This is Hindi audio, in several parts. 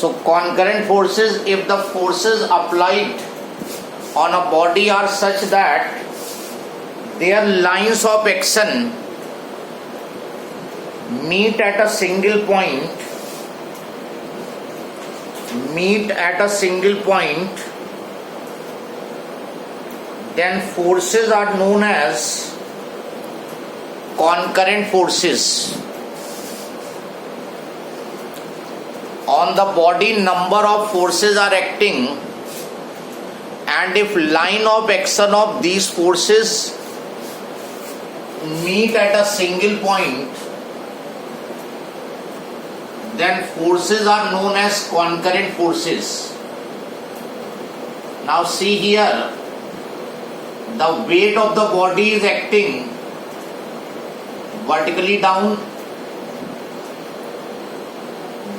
So concurrent forces, if the forces applied on a body are such that their lines of action meet at a single point, then forces are known as concurrent forces. On the body, number of forces are acting, and if line of action of these forces meet at a single point, then forces are known as concurrent forces. Now see here, the weight of the body is acting vertically down.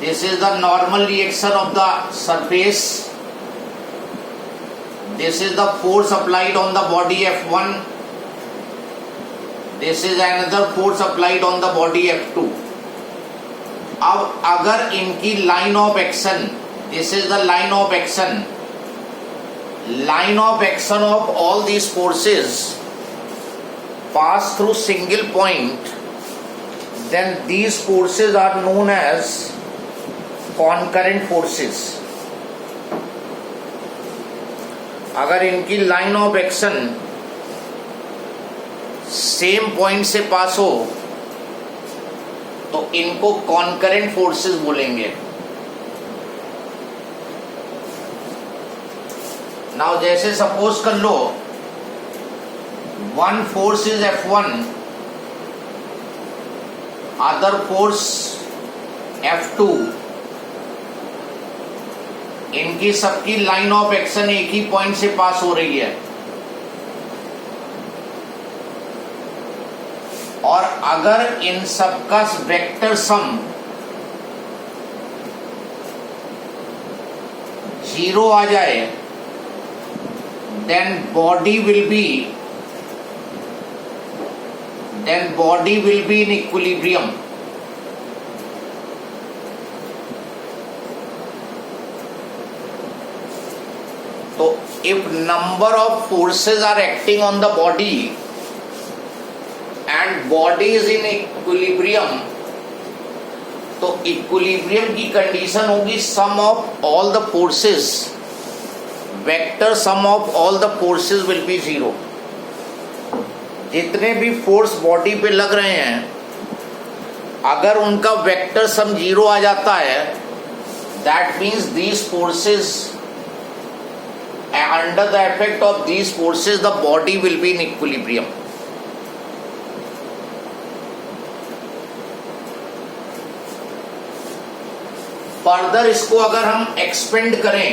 This is the normal reaction of the surface. This is the force applied on the body F1. This is another force applied on the body F2. अब अगर इनकी line of action, this is the line of action of all these forces pass through single point, then these forces are known as concurrent forces. अगर इनकी line of action same point से पास हो तो इनको कॉन्करेंट फोर्सेस बोलेंगे. नाउ जैसे सपोज कर लो, one force is F1, other force F2. इनकी सबकी लाइन ऑफ एक्शन एक ही पॉइंट से पास हो रही है, और अगर इन सबका वेक्टर सम 0 आ जाए, then body will be in equilibrium. So if number of forces are acting on the body and body is in equilibrium, तो इक्विलिब्रियम की कंडीशन होगी sum of all the forces, vector sum of all the forces will be 0. जितने भी फोर्स बॉडी पे लग रहे हैं, अगर उनका वेक्टर सम 0 आ जाता है, that means these forces, under the effect of these forces the body will be in equilibrium. Further इसको अगर हम एक्सपेंड करें,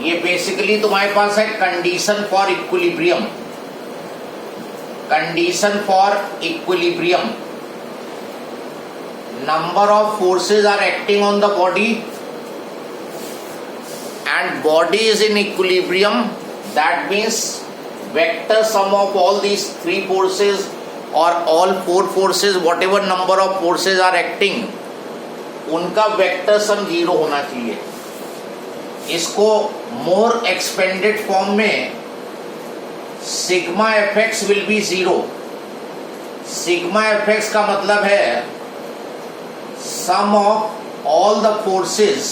ये बेसिकली तुम्हारे पास है condition for equilibrium. Number of forces are acting on the body and body is in equilibrium. That means vector sum of all these 3 forces or all 4 forces, whatever number of forces are acting, उनका वेक्टर सम 0 होना चाहिए. इसको मोर एक्सपेंडेड फॉर्म में sigma FX will be 0. Sigma FX का मतलब है sum of all the forces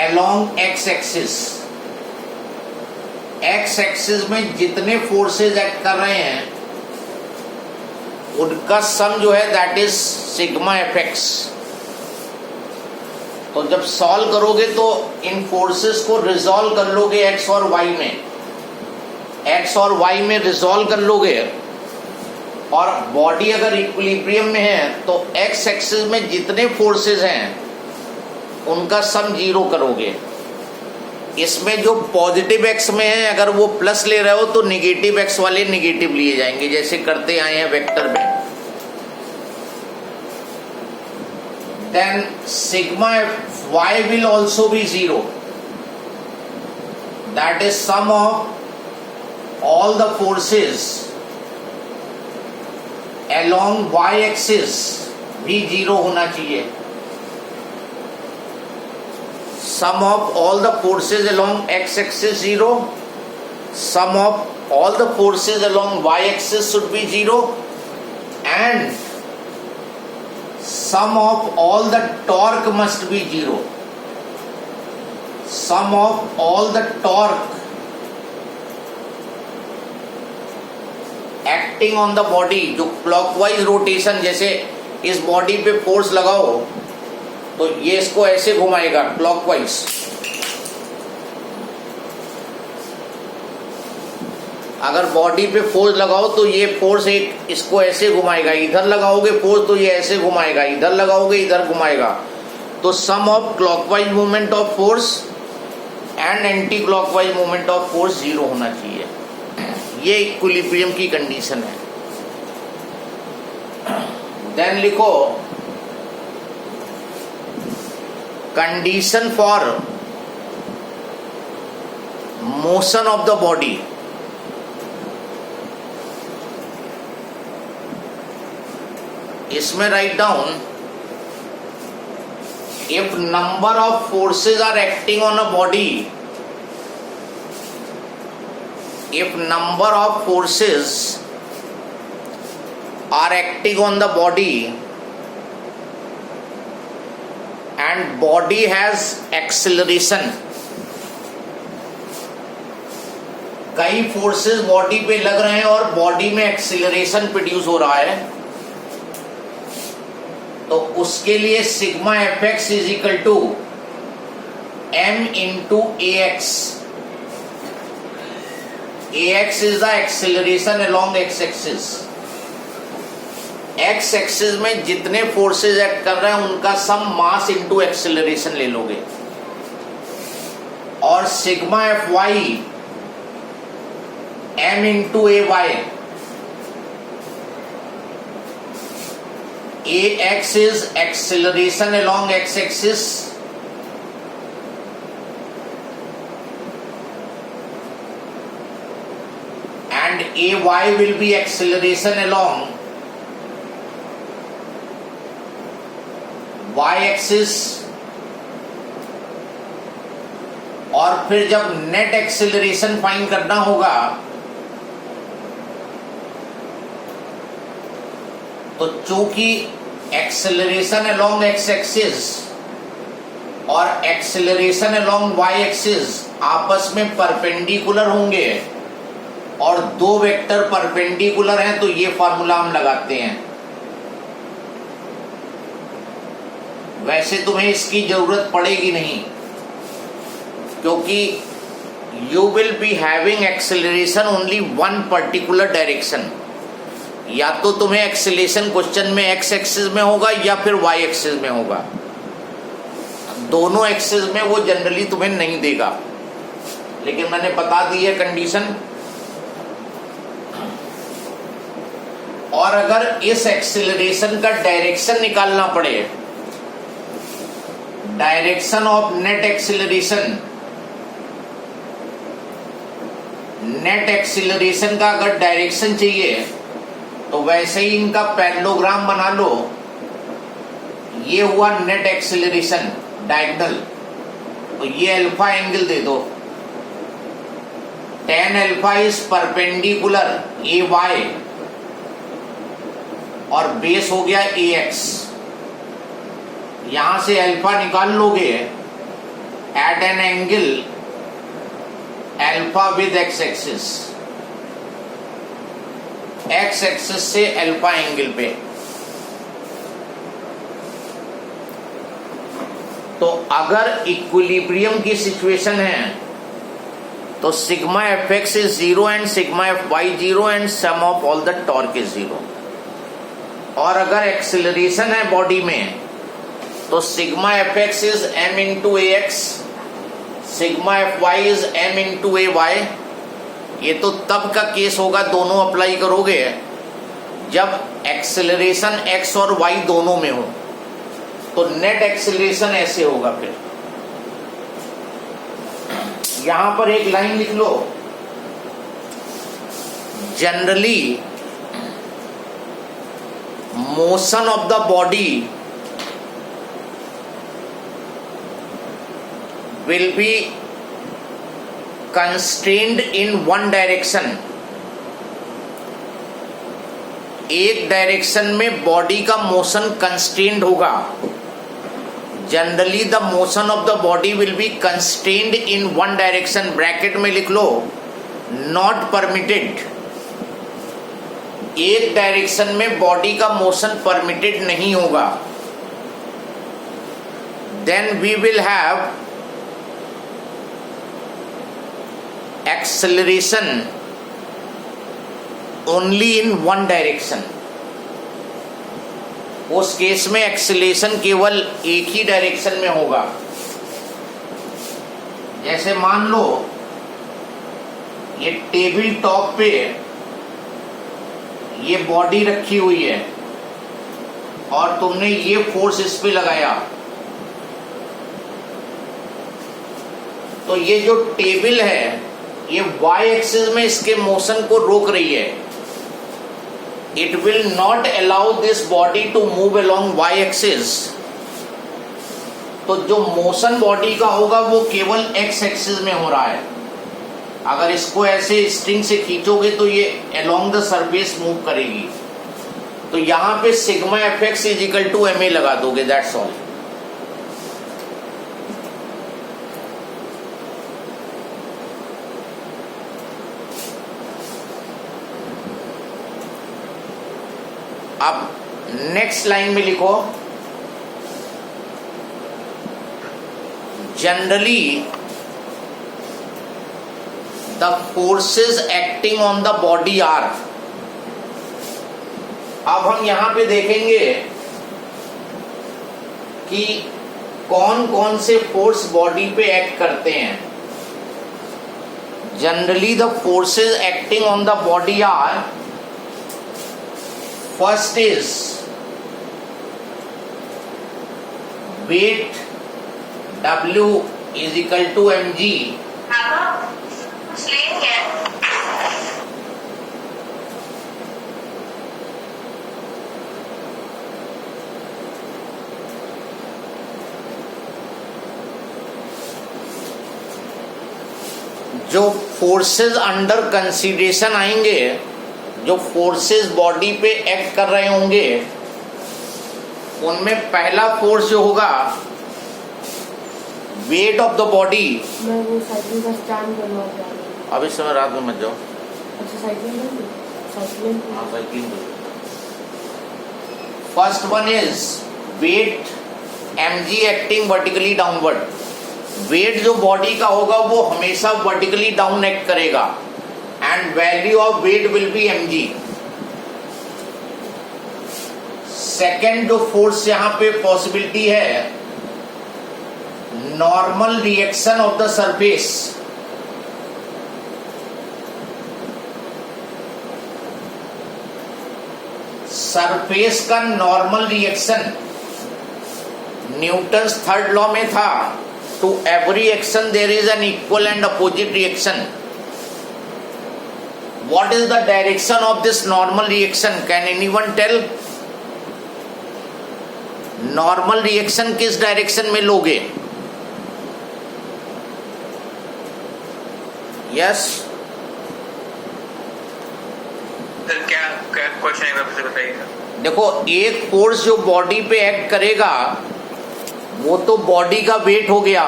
along x axis. x axis में जितने फोर्सेस एक्ट कर रहे हैं उनका सम जो है दैट इज सिग्मा एफएक्स. तो जब सॉल्व करोगे तो इन फोर्सेस को रिजॉल्व कर लोगे x और y में, x और y में रिजॉल्व कर लोगे, और बॉडी अगर इक्विलिब्रियम में है तो x एक्सिस में जितने फोर्सेस हैं उनका सम 0 करोगे. इसमें जो पॉजिटिव एक्स में है, अगर वो प्लस ले रहे हो तो निगेटिव एक्स वाले निगेटिव लिए जाएंगे, जैसे करते आए हैं वेक्टर में. Then sigma y will also be 0. That is sum of all the forces along y axis, भी 0 होना चाहिए। Sum of all the forces along x axis 0, sum of all the forces along y axis should be 0 and sum of all the torque must be 0. Sum of all the torque acting on the body, जो clockwise rotation, जैसे इस बॉडी पे फोर्स लगाओ तो ये इसको ऐसे घुमाएगा क्लॉकवाइज, अगर बॉडी पे फोर्स लगाओ तो ये फोर्स एक इसको ऐसे घुमाएगा, इधर लगाओगे फोर्स तो ये ऐसे घुमाएगा, इधर लगाओगे इधर घुमाएगा। तो sum of clockwise movement of force and anti clockwise movement of force 0 होना चाहिए। ये इक्विलिब्रियम की कंडीशन है। देन लिखो condition for motion of the body. इसमें right down if number of forces are acting on a body, if number of forces are acting on the body and body has acceleration, कई फोर्सेस बॉडी पे लग रहे हैं और बॉडी में एक्सीलरेशन प्रोड्यूस हो रहा है, तो उसके लिए sigma F x is equal to m into a x. ax is the acceleration along x axis। x axis में जितने फोर्सेज एक्ट कर रहे हैं उनका सम मास इंटू एक्सेलरेशन ले लोगे, और sigma F y m into a y. A x is acceleration along x axis and ay will be acceleration along y axis। और फिर जब नेट एक्सेलरेशन फाइंड करना होगा तो चूंकि एक्सेलरेशन अलोंग एक्स एक्सिस और एक्सेलरेशन अलोंग वाई एक्सिस आपस में परपेंडिकुलर होंगे और दो वेक्टर परपेंडिकुलर हैं, तो ये फॉर्मूला हम लगाते हैं। वैसे तुम्हें इसकी जरूरत पड़ेगी नहीं, क्योंकि you will be having acceleration only one particular direction. या तो तुम्हें एक्सेलरेशन क्वेश्चन में एक्स एक्सिस में होगा या फिर वाई एक्सिस में होगा, दोनों एक्सिस में वो जनरली तुम्हें नहीं देगा, लेकिन मैंने बता दी है कंडीशन। और अगर इस एक्सेलरेशन का डायरेक्शन निकालना पड़े, direction of net acceleration, net acceleration का अगर डायरेक्शन चाहिए तो वैसे ही इनका पैरेललोग्राम बना लो। ये हुआ नेट एक्सेलरेशन डायगोनल, तो ये अल्फा एंगल दे दो, tan alpha is perpendicular a y और बेस हो गया ए एक्स। यहां से अल्फा निकाल लोगे at an angle alpha with x axis, x axis से अल्फा एंगल पे। तो अगर इक्विलिब्रियम की सिचुएशन है तो sigma F x is 0 and sigma F y 0 and sum of all the torque is 0। और अगर एक्सेलरेशन है बॉडी में तो sigma F x is m into a x, sigma F y is m into a y. ये तो तब का केस होगा, दोनों अप्लाई करोगे जब एक्सेलरेशन एक्स और वाई दोनों में हो, तो नेट एक्सेलरेशन ऐसे होगा। फिर यहां पर एक लाइन लिख लो, generally motion of the body will be constrained in one direction. एक डायरेक्शन में बॉडी का मोशन कंस्ट्रेंड होगा. Generally the motion of the body will be constrained in one direction. Bracket में लिख लो नॉट परमिटेड. एक डायरेक्शन में बॉडी का मोशन परमिटेड नहीं होगा. Then we will have acceleration only in one direction. उस केस में एक्सेलरेशन केवल एक ही डायरेक्शन में होगा. जैसे मान लो ये टेबल टॉप पे ये बॉडी रखी हुई है और तुमने ये फोर्स इस पे लगाया, तो ये जो टेबल है ये वाई एक्सिस में इसके मोशन को रोक रही है. It will not allow this body to move along y axis. तो जो मोशन बॉडी का होगा वो केवल एक्स एक्सिस में हो रहा है. अगर इसको ऐसे स्ट्रिंग से खींचोगे तो ये अलोंग द सरफेस मूव करेगी. तो यहां पे sigma F x is equal to m a लगा दोगे. That's all. अब नेक्स्ट लाइन में लिखो generally the forces acting on the body are. अब हम यहां पे देखेंगे कि कौन कौन से फोर्स बॉडी पे एक्ट करते हैं. Generally the forces acting on the body are, first is weight W is equal to mg. जो फोर्सेस अंडर कंसीडरेशन आएंगे, जो फोर्सेस बॉडी पे एक्ट कर रहे होंगे, उनमें पहला फोर्स जो होगा वेट ऑफ द बॉडी. मैं वो साइकिल का स्टैंड बनवा. अब इस समय रात में मत जाओ. अच्छा साइकिलिंग. हाँ cycling. First one is weight mg acting vertically downward. Weight जो बॉडी का होगा वो हमेशा वर्टिकली डाउन एक्ट करेगा and value of weight will be mg. Second जो फोर्स यहां पे पॉसिबिलिटी है, normal reaction of the surface. Surface का normal reaction Newton's third law में था, to every action there is an equal and opposite reaction. What is the direction of this normal reaction? Can anyone tell? Normal reaction किस direction में लोगे? Yes. सर क्या क्वेश्चन है, वापस बताइएगा. देखो एक फोर्स जो बॉडी पे एक्ट करेगा वो तो बॉडी का वेट हो गया,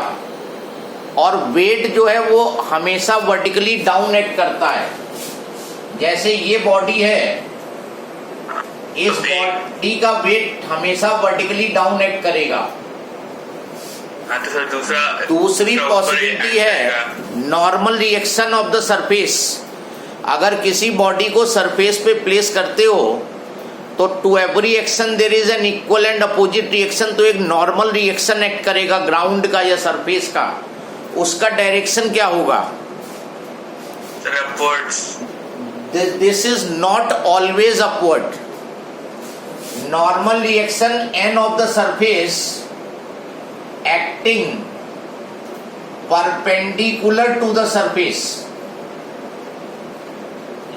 और वेट जो है वो हमेशा वर्टिकली डाउन एक्ट करता है. जैसे ये बॉडी है, इस बॉडी का वेट हमेशा वर्टिकली डाउन एक्ट करेगा. तो सर दूसरी पॉसिबिलिटी है normal reaction of the surface. अगर किसी बॉडी को सरफेस पे प्लेस करते हो तो to every action there is an equal and opposite reaction. तो एक नॉर्मल रिएक्शन एक्ट करेगा ग्राउंड का या सरफेस का. उसका डायरेक्शन क्या होगा? Sir upwards. This is not always upward. Normal reaction n of the surface acting perpendicular to the surface.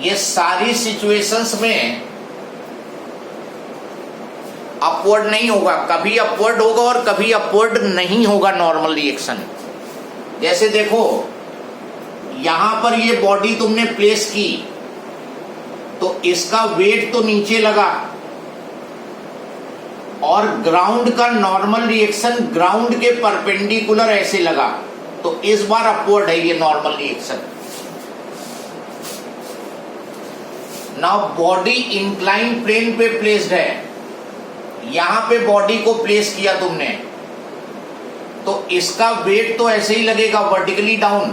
ये सारी सिचुएशंस में अपवर्ड नहीं होगा, कभी अपवर्ड होगा और कभी अपवर्ड नहीं होगा नॉर्मल रिएक्शन। जैसे देखो यहां पर ये बॉडी तुमने प्लेस की तो इसका वेट तो नीचे लगा और ग्राउंड का नॉर्मल रिएक्शन ग्राउंड के परपेंडिकुलर ऐसे लगा, तो इस बार अपवर्ड है ये normal reaction. Now body incline plane पे प्लेस्ड है, यहां पे बॉडी को प्लेस किया तुमने तो इसका वेट तो ऐसे ही लगेगा वर्टिकली डाउन,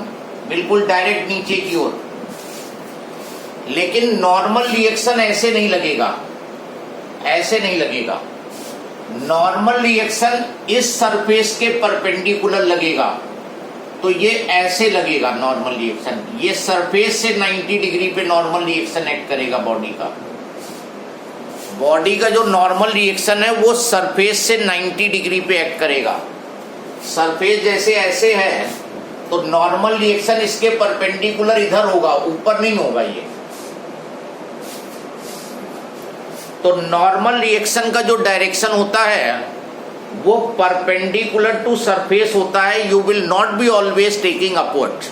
बिल्कुल डायरेक्ट नीचे की ओर, लेकिन नॉर्मल रिएक्शन ऐसे नहीं लगेगा, ऐसे नहीं लगेगा। नॉर्मल रिएक्शन इस सरफेस के परपेंडिकुलर लगेगा, तो ये ऐसे लगेगा नॉर्मल रिएक्शन। ये सरफेस से 90 डिग्री पे नॉर्मल रिएक्शन एक्ट करेगा बॉडी का। बॉडी का जो नॉर्मल रिएक्शन है वो सरफेस से 90 डिग्री पे एक्ट करेगा। सरफेस जैसे ऐसे है तो नॉर्मल रिएक्शन इसके परपेंडिकुलर इधर होगा, ऊपर नहीं होगा ये। तो नॉर्मल रिएक्शन का जो डायरेक्शन होता है वो परपेंडिकुलर टू सरफेस होता है। You will not be always taking upward.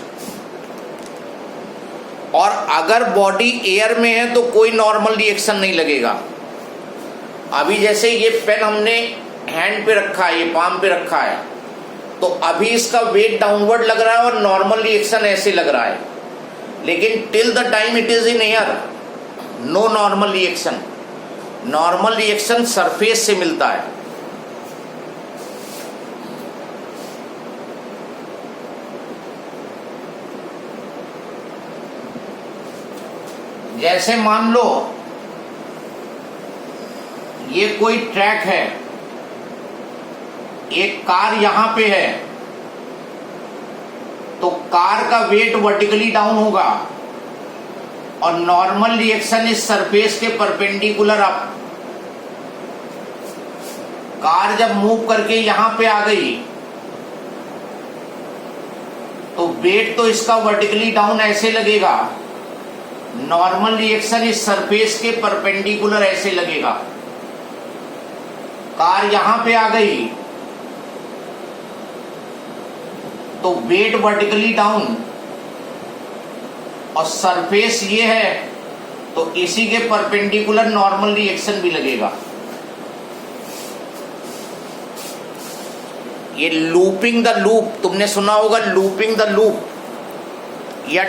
और अगर बॉडी एयर में है तो कोई नॉर्मल रिएक्शन नहीं लगेगा। अभी जैसे ये पेन हमने हैंड पे रखा है, ये पाम पे रखा है, तो अभी इसका वेट डाउनवर्ड लग रहा है और नॉर्मल रिएक्शन ऐसे लग रहा है, लेकिन till the time it is in air no normal reaction. Normal reaction surface से मिलता है। जैसे मान लो ये कोई ट्रैक है, एक कार यहां पे है, तो कार का वेट वर्टिकली डाउन होगा और नॉर्मल रिएक्शन इस सरफेस के परपेंडिकुलर अप। कार जब मूव करके यहां पे आ गई तो वेट तो इसका वर्टिकली डाउन ऐसे लगेगा, नॉर्मल रिएक्शन इस सरफेस के परपेंडिकुलर ऐसे लगेगा। कार यहां पे आ गई तो वेट वर्टिकली डाउन और सरफेस ये है तो इसी के परपेंडिकुलर नॉर्मल रिएक्शन भी लगेगा। ये लूपिंग द लूप तुमने सुना होगा, लूपिंग द लूप या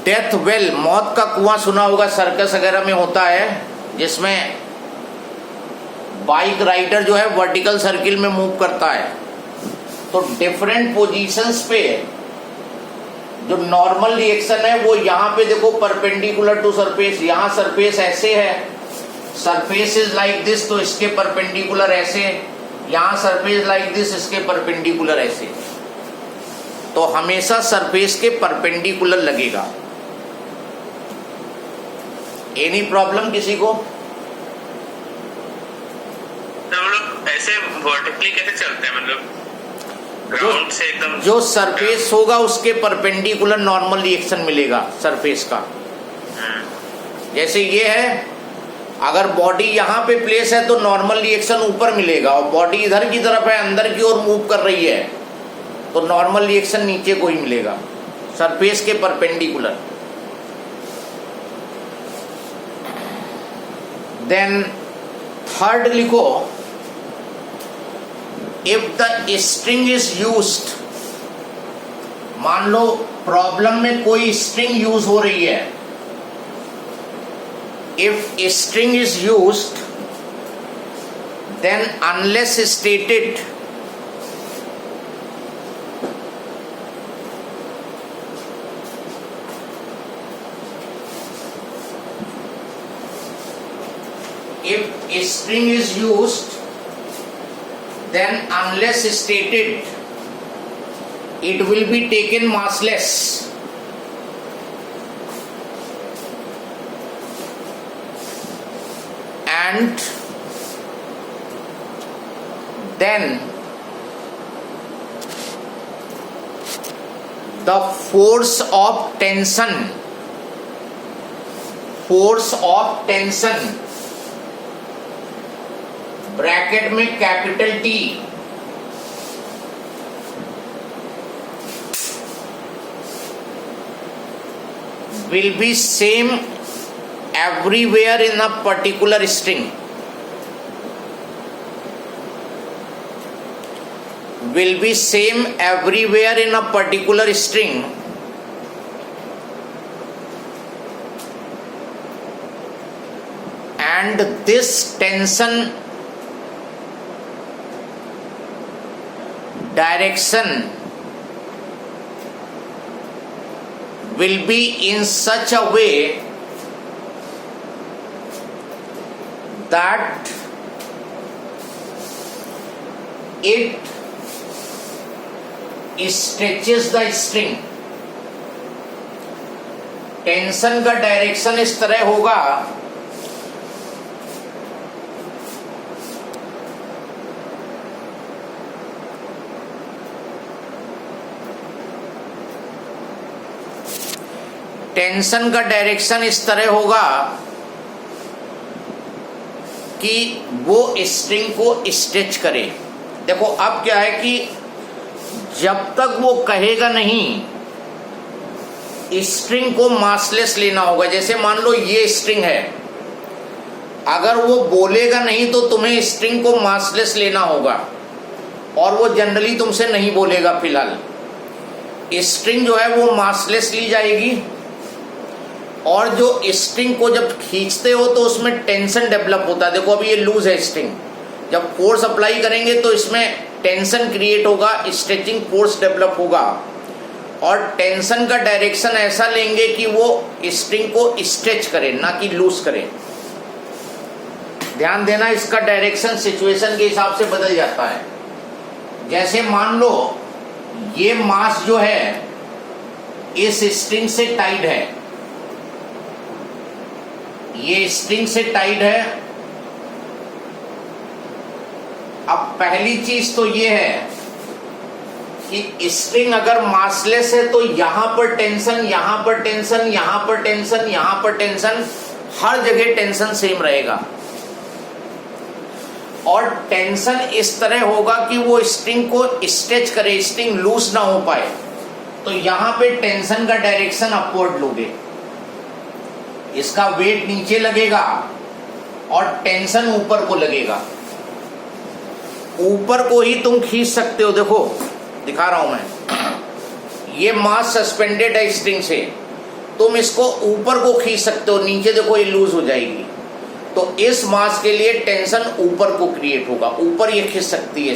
डेथ वेल, मौत का कुआं सुना होगा, सर्कस वगैरह में होता है, जिसमें बाइक राइडर जो है वर्टिकल सर्किल में मूव करता है। तो डिफरेंट पोजीशंस पे जो नॉर्मल रिएक्शन है वो यहाँ पे देखो परपेंडिकुलर टू सरफेस, यहाँ सरफेस ऐसे है, सरफेस इज लाइक दिस, तो इसके परपेंडिकुलर ऐसे, यहाँ सरफेस लाइक दिस, इसके परपेंडिकुलर ऐसे, तो हमेशा सरफेस के परपेंडिकुलर लगेगा। एनी प्रॉब्लम किसी को? हम लोग ऐसे वर्टिकली कैसे चलते हैं, मतलब ग्राउंड से एकदम जो सरफेस होगा उसके परपेंडिकुलर नॉर्मल रिएक्शन मिलेगा सरफेस का। जैसे ये है, अगर बॉडी यहाँ पे प्लेस है तो नॉर्मल रिएक्शन ऊपर मिलेगा, और बॉडी इधर की तरफ है, अंदर की ओर मूव कर रही है, तो नॉर्मल रिएक्शन नीचे को ही मिलेगा, सरफेस के परपेंडिकुलर। देन थर्ड लिखो, if the string is used, मान लो प्रॉब्लम में कोई स्ट्रिंग यूज हो रही है, if string is used then unless stated if a string is used, then unless stated, it will be taken massless. And then the force of tension bracket में capital T will be same everywhere in a particular string. Will be same everywhere in a particular string. And this tension direction will be in such a way that it stretches the string. Tension का डायरेक्शन इस तरह होगा टेंशन का डायरेक्शन इस तरह होगा कि वो स्ट्रिंग को स्ट्रेच करे। देखो अब क्या है कि जब तक वो कहेगा नहीं स्ट्रिंग को मासलेस लेना होगा। जैसे मान लो ये स्ट्रिंग है, अगर वो बोलेगा नहीं तो तुम्हें स्ट्रिंग को मासलेस लेना होगा और वो जनरली तुमसे नहीं बोलेगा। फिलहाल स्ट्रिंग जो है वो मासलेस ली जाएगी और जो स्ट्रिंग को जब खींचते हो तो उसमें टेंशन डेवलप होता है। देखो अभी ये लूज है स्ट्रिंग, जब फोर्स अप्लाई करेंगे तो इसमें टेंशन क्रिएट होगा, स्ट्रेचिंग फोर्स डेवलप होगा और टेंशन का डायरेक्शन ऐसा लेंगे कि वो स्ट्रिंग को स्ट्रेच करे ना कि लूज करे। ध्यान देना, इसका डायरेक्शन सिचुएशन के हिसाब से बदल जाता है। जैसे मान लो ये मास जो है इस स्ट्रिंग से टाइट है, ये स्ट्रिंग से टाइट है। अब पहली चीज तो ये है कि स्ट्रिंग अगर मासलेस है तो यहां पर टेंशन, यहां पर टेंशन, यहां पर टेंशन, यहां पर टेंशन, हर जगह टेंशन सेम रहेगा और टेंशन इस तरह होगा कि वो स्ट्रिंग को स्ट्रेच करे, स्ट्रिंग लूज ना हो पाए। तो यहां पे टेंशन का डायरेक्शन अपवर्ड लोगे, इसका वेट नीचे लगेगा और टेंशन ऊपर को लगेगा। ऊपर को ही तुम खींच सकते हो। देखो दिखा रहा हूं मैं, ये मास सस्पेंडेड है स्ट्रिंग से, तुम इसको ऊपर को खींच सकते हो, नीचे देखो ये लूज हो जाएगी। तो इस मास के लिए टेंशन ऊपर को क्रिएट होगा, ऊपर ये खींच सकती है